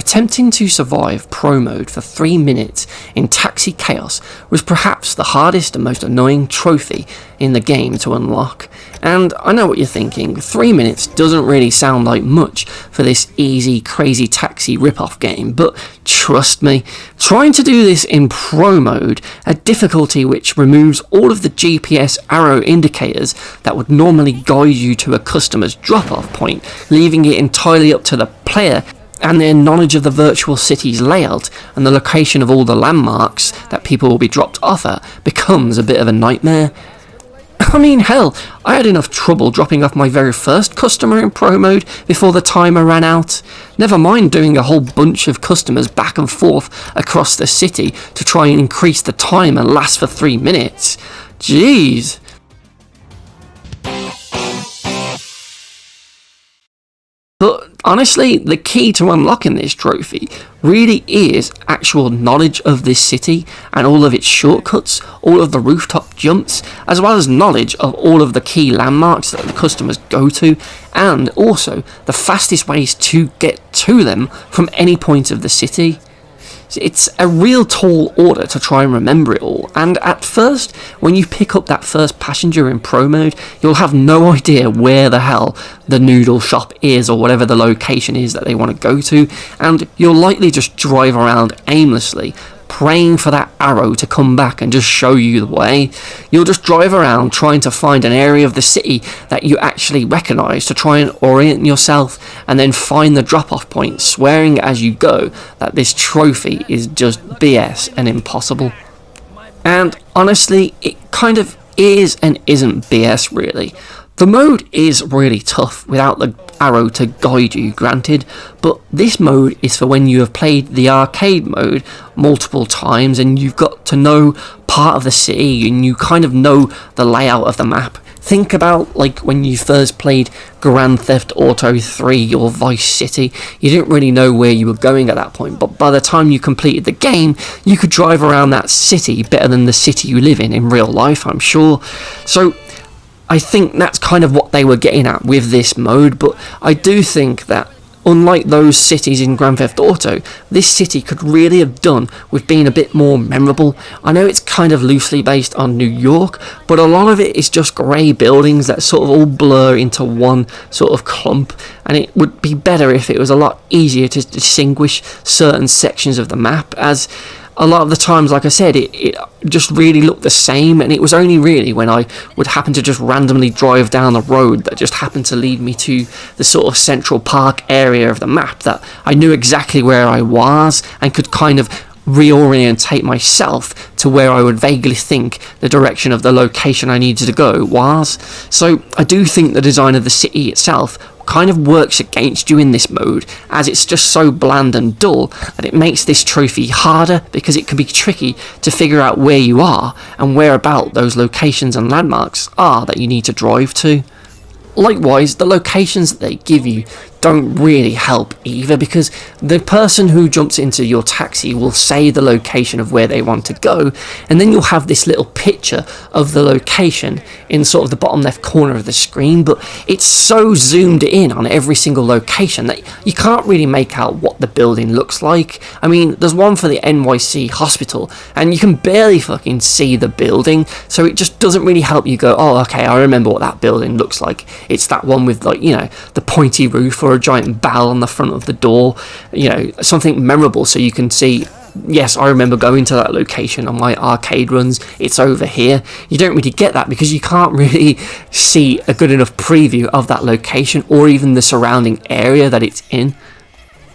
attempting to survive pro mode for 3 minutes in Taxi Chaos was perhaps the hardest and most annoying trophy in the game to unlock. And I know what you're thinking, 3 minutes doesn't really sound like much for this easy, crazy taxi rip-off game, but trust me, trying to do this in pro mode, a difficulty which removes all of the GPS arrow indicators that would normally guide you to a customer's drop-off point, leaving it entirely up to the player and their knowledge of the virtual city's layout and the location of all the landmarks that people will be dropped off at, becomes a bit of a nightmare. I mean, hell, I had enough trouble dropping off my very first customer in pro mode before the timer ran out. Never mind doing a whole bunch of customers back and forth across the city to try and increase the time and last for 3 minutes. Jeez. But honestly, the key to unlocking this trophy really is actual knowledge of this city and all of its shortcuts, all of the rooftop jumps, as well as knowledge of all of the key landmarks that the customers go to, and also the fastest ways to get to them from any point of the city. It's a real tall order to try and remember it all, and at first, when you pick up that first passenger in pro mode, you'll have no idea where the hell the noodle shop is or whatever the location is that they want to go to, and you'll likely just drive around aimlessly, praying for that arrow to come back and just show you the way. You'll just drive around trying to find an area of the city that you actually recognise to try and orient yourself, and then find the drop-off point, swearing as you go that this trophy is just BS and impossible. And honestly, it kind of is and isn't BS really. The mode is really tough without the arrow to guide you, granted, but this mode is for when you have played the arcade mode multiple times and you've got to know part of the city and you kind of know the layout of the map. Think about like when you first played Grand Theft Auto 3 or Vice City. You didn't really know where you were going at that point, but by the time you completed the game, you could drive around that city better than the city you live in real life, I'm sure. So I think that's kind of what they were getting at with this mode, but I do think that unlike those cities in Grand Theft Auto, this city could really have done with being a bit more memorable. I know it's kind of loosely based on New York, but a lot of it is just grey buildings that sort of all blur into one sort of clump, and it would be better if it was a lot easier to distinguish certain sections of the map, as a lot of the times, like I said, it just really looked the same, and it was only really when I would happen to just randomly drive down the road that just happened to lead me to the sort of Central Park area of the map that I knew exactly where I was and could kind of reorientate myself to where I would vaguely think the direction of the location I needed to go was. So I do think the design of the city itself kind of works against you in this mode, as it's just so bland and dull that it makes this trophy harder because it can be tricky to figure out where you are and where about those locations and landmarks are that you need to drive to. Likewise, the locations that they give you don't really help either, because the person who jumps into your taxi will say the location of where they want to go, and then you'll have this little picture of the location in sort of the bottom left corner of the screen, but it's so zoomed in on every single location that you can't really make out what the building looks like. I mean, there's one for the NYC hospital, and you can barely fucking see the building, so it just doesn't really help you go, oh, okay, I remember what that building looks like. It's that one with, like, you know, the pointy roof or a giant bell on the front of the door, you know, something memorable so you can see, yes, I remember going to that location on my arcade runs, it's over here. You don't really get that because you can't really see a good enough preview of that location or even the surrounding area that it's in.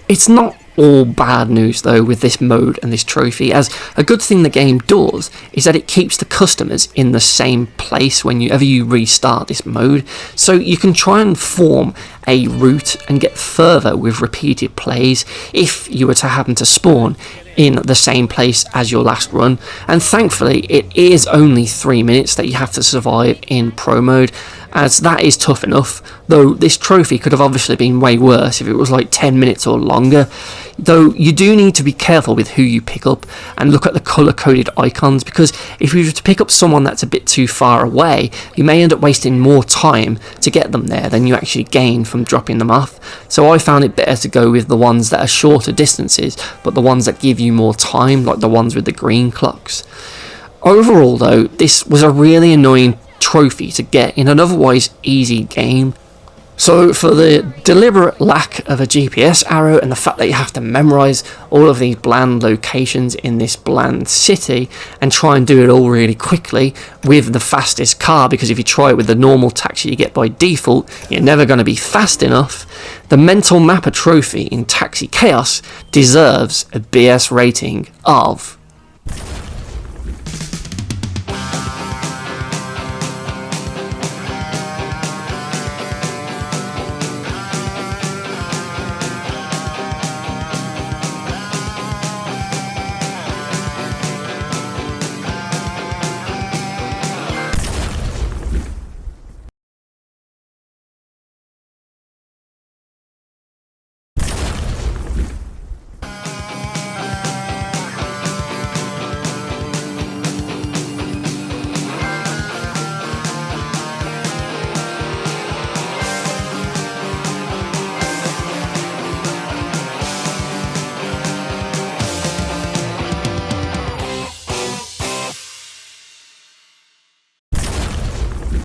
It's not all bad news though with this mode and this trophy, as a good thing the game does is that it keeps the customers in the same place whenever you restart this mode, so you can try and form a route and get further with repeated plays if you were to happen to spawn in the same place as your last run. And thankfully it is only 3 minutes that you have to survive in pro mode, as that is tough enough, though this trophy could have obviously been way worse if it was like 10 minutes or longer. Though you do need to be careful with who you pick up and look at the colour coded icons, because if you were to pick up someone that's a bit too far away, you may end up wasting more time to get them there than you actually gain from dropping them off. So I found it better to go with the ones that are shorter distances, but the ones that give you more time, like the ones with the green clocks. Overall though, this was a really annoying trophy to get in an otherwise easy game. So for the deliberate lack of a GPS arrow and the fact that you have to memorise all of these bland locations in this bland city and try and do it all really quickly with the fastest car, because if you try it with the normal taxi you get by default, you're never going to be fast enough, the Mental Mapper trophy in Taxi Chaos deserves a BS rating of